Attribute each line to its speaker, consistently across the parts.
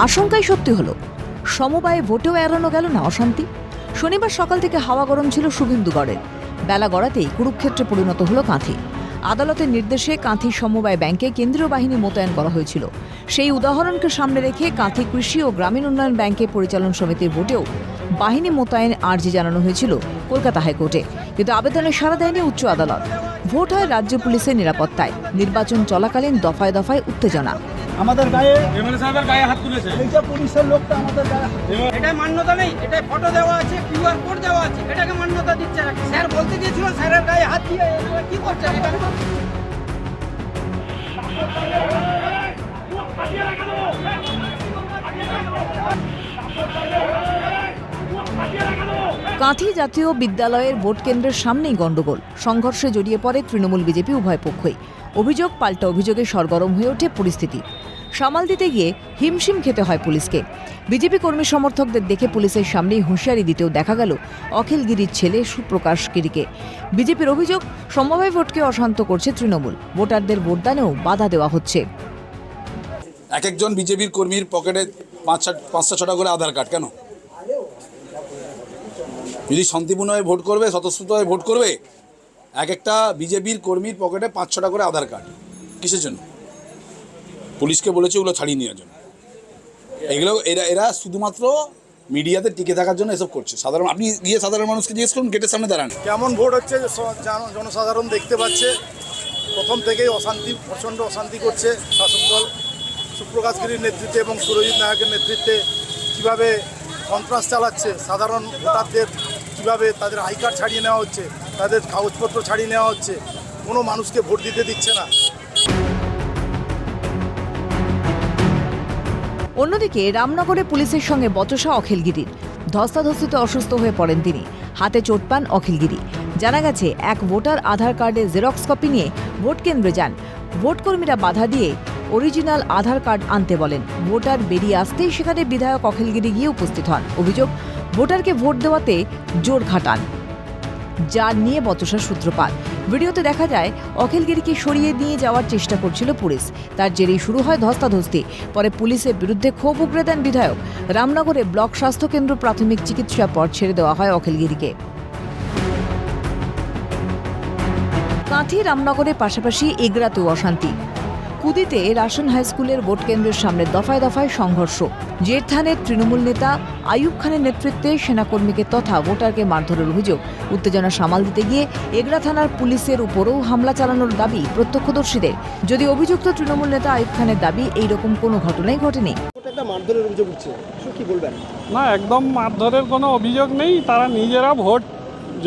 Speaker 1: আশঙ্কাই সত্যি হলো, সমবায়ে ভোটেও এড়ানো গেল না অশান্তি। শনিবার সকাল থেকে হাওয়া গরম ছিল শুভেন্দুগড়ের। বেলা গড়াতেই কুরুক্ষেত্রে পরিণত হলো কাঁথি। আদালতের নির্দেশে কাঁথি সমবায় ব্যাংকে কেন্দ্রীয় বাহিনী মোতায়েন করা হয়েছিল। সেই উদাহরণকে সামনে রেখে কাঁথি কৃষি ও গ্রামীণ উন্নয়ন ব্যাংকের পরিচালন সমিতির ভোটেও বাহিনী মোতায়েন আর্জি জানানো হয়েছিল কলকাতা হাইকোর্টে, কিন্তু আবেদনে সাড়া দেয়নি উচ্চ আদালত। ভোট হয় রাজ্য পুলিশের নিরাপত্তায়। নির্বাচন চলাকালীন দফায় দফায় উত্তেজনা।
Speaker 2: আমাদের গায়ে এমএলএ সাহেবের গায়ে হাত তুলেছে, এইটা পুলিশের লোকটা আমাদের গায়ে।
Speaker 3: এটা মান্যতা নেই, এটা ফটো দেওয়া আছে, কিউআর কোড দেওয়া আছে, এটাকে মান্যতা দিচ্ছে না। স্যার বলতে গিয়েছিল, স্যারের গায়ে হাত দিয়ে কি করছে এটা?
Speaker 1: কাঁথি জাতীয় বিদ্যালয়ের ভোট কেন্দ্রের সামনেই গণ্ডগোল। সংঘর্ষে জড়িয়ে পড়ে তৃণমূল বিজেপি উভয় পক্ষই। অভিযোগ পাল্টা অভিযোগে সরগরম হয়ে ওঠে পরিস্থিতি। সামাল দিতে গিয়ে হিমশিম খেতে হয় পুলিশকে। বিজেপি কর্মী সমর্থকদের দেখে পুলিশের সামনেই হুঁশিয়ারি দিতেও দেখা গেল অখিল গিরির ছেলে সুপ্রকাশ গিরিকে। বিজেপির অভিযোগ, সমবায় ভোটকে অশান্ত করছে তৃণমূল। ভোটারদের ভোটদানেও বাধা দেওয়া হচ্ছে।
Speaker 4: এক একজন বিজেপির কর্মীর পকেটে 5-6টা করে আধার কার্ড কেন? যদি শান্তিপূর্ণভাবে ভোট করবে, স্বতঃস্ফূর্তভাবে ভোট করবে, এক একটা বিজেপির কর্মীর পকেটে 5-6টা করে আধার কার্ড কিসের জন্য? পুলিশকে বলেছে ওগুলো ছাড়িয়ে নেওয়ার জন্য। এগুলো এরা শুধুমাত্র মিডিয়াতে টিকে থাকার জন্য এসব করছে। সাধারণ, আপনি গিয়ে সাধারণ মানুষকে জিজ্ঞেস করুন, গেটের সামনে দাঁড়ান,
Speaker 2: কেমন ভোট হচ্ছে জনসাধারণ দেখতে পাচ্ছে। প্রথম থেকেই অশান্তি, প্রচণ্ড অশান্তি করছে শাসক দল। সুপ্রকাশ গিরির নেতৃত্বে এবং সুরজিৎ নায়কের নেতৃত্বে কীভাবে সন্ত্রাস চালাচ্ছে, সাধারণ ভোটারদের কীভাবে তাদের আই কার্ড ছাড়িয়ে নেওয়া হচ্ছে, তাদের কাগজপত্র ছাড়িয়ে নেওয়া হচ্ছে, কোনো মানুষকে ভোট দিতে দিচ্ছে না।
Speaker 1: অন্যদিকে রামনগরে পুলিশের সঙ্গে বচসা অখিলগিরির। ধস্তাধস্তিতে অসুস্থ হয়ে পড়েন তিনি। হাতে চোট পান অখিলগিরি। জানা গেছে, এক ভোটার আধার কার্ডের জেরক্স কপি নিয়ে ভোট কেন্দ্রে যান। ভোটকর্মীরা বাধা দিয়ে অরিজিনাল আধার কার্ড আনতে বলেন। ভোটার বেরিয়ে আসতেই সেখানে বিধায়ক অখিলগিরি গিয়ে উপস্থিত হন। অভিযোগ, ভোটারকে ভোট দেওয়াতে জোর খাটান, যা নিয়ে বচসার সূত্রপাত। ভিডিওতে দেখা যায় অখিলগিরিকে সরিয়ে নিয়ে যাওয়ার চেষ্টা করছিল পুলিশ। তার জেরেই শুরু হয় ধস্তাধস্তি। পরে পুলিশের বিরুদ্ধে ক্ষোভ উগরে দেন বিধায়ক। রামনগরে ব্লক স্বাস্থ্যকেন্দ্র প্রাথমিক চিকিৎসার পর ছেড়ে দেওয়া হয় অখিলগিরিকে। কাঁথি রামনগরের পাশাপাশি এগরাতেও অশান্তি। কুদিতে রাশন হাই স্কুলের ভোট কেন্দ্রের সামনে দফায় দফায় সংঘর্ষ। জেঠথানের তৃণমূল নেতা আইয়ুব খানের নেতৃত্বে সেনাকর্মীকে তথা ভোটারকে মারধরের অভিযোগ। উত্তেজনা সামাল দিতে গিয়ে এগরা থানার পুলিশের উপরও হামলা চালানোর দাবি প্রত্যক্ষদর্শীদের। যদি অভিযুক্ত তৃণমূল নেতা আইয়ুব খানের দাবি এই রকম কোনো ঘটনাই ঘটেনি।
Speaker 2: মারধরের অভিযোগ উঠছে, কি বলবেন?
Speaker 5: না, একদম মারধরের কোনো অভিযোগ নেই। তারা নিজেরা ভোট,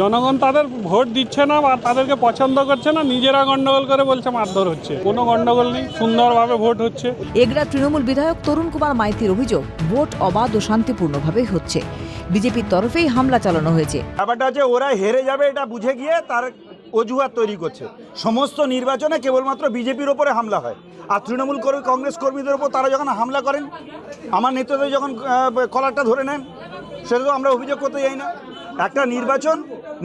Speaker 5: জনগণ তাদের ভোট দিচ্ছে না বা তাদেরকে পছন্দ করছে না, নিজেরা গন্ডগোল করে বলছে মারধর হচ্ছে। কোনো গন্ডগোল নেই, সুন্দরভাবে ভোট হচ্ছে।
Speaker 1: এগরা তৃণমূল বিধায়ক তরুণ কুমার মাইতির অভিযোগ, ভোট অবাধ ও শান্তিপূর্ণভাবে হচ্ছে। বিজেপির তরফেই হামলা চালানো হয়েছে।
Speaker 6: ব্যাপারটা হচ্ছে ওরা হেরে যাবে এটা বুঝে গিয়ে তার অজুহাত তৈরি করছে। সমস্ত নির্বাচনে কেবলমাত্র বিজেপির ওপরে হামলা হয়, আর তৃণমূল কংগ্রেস কর্মীদের ওপর তারা যখন হামলা করেন, আমার নেতৃত্বে যখন কলারটা ধরে নেন, সেটা তো আমরা অভিযোগ করতে যাই না। একটা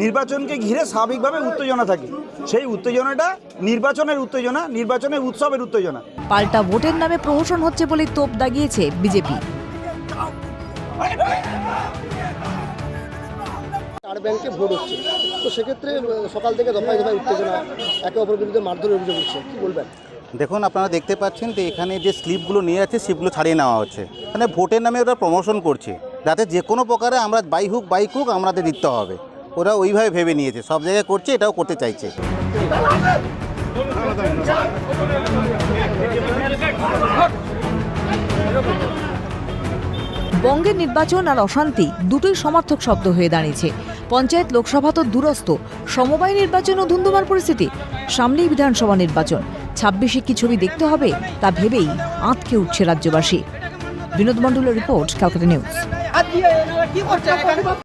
Speaker 6: নির্বাচনকে ঘিরে স্বাভাবিকভাবে উত্তেজনা থাকে, সেই উত্তেজনাটা নির্বাচনের উত্তেজনা, নির্বাচনের উৎসবের উত্তেজনা।
Speaker 1: পাল্টা ভোটের নামে প্রহসন হচ্ছে বলে তোপ দাগিয়েছে বিজেপি।
Speaker 7: আর ব্যাংকে ভোট হচ্ছে, তো সেক্ষেত্রে সকাল থেকে দফায় দফায় উত্তেজনা, একে অপরের বিরুদ্ধে মারধরের অভিযোগ উঠছে, কি বলবেন?
Speaker 8: দেখুন, আপনারা দেখতে পাচ্ছেন যে এখানে যে স্লিপগুলো নিয়ে আছে, স্লিপগুলো ছাড়িয়ে নেওয়া হচ্ছে। মানে ভোটের নামে ওরা প্রমোশন করছে, যাতে যে কোনো প্রকারে আমরা বাইক হোক আমাদের দিতে হবে। ওরা ওইভাবে ভেবে নিয়েছে, সব জায়গায় করছে, এটাও করতে চাইছে।
Speaker 1: বঙ্গের নির্বাচন আর অশান্তি দুটোই সমর্থক শব্দ হয়ে দাঁড়িয়েছে। পঞ্চায়েত, লোকসভা তো দূরস্থ, সমবায় নির্বাচন ও ধুন্ধুমার পরিস্থিতি। সামনেই বিধানসভা নির্বাচন। 26-এ কি ছবি দেখতে হবে তা ভেবেই আঁতকে উঠছে রাজ্যবাসী। বিনোদ মণ্ডলের রিপোর্ট, ক্যালকাটা নিউজ।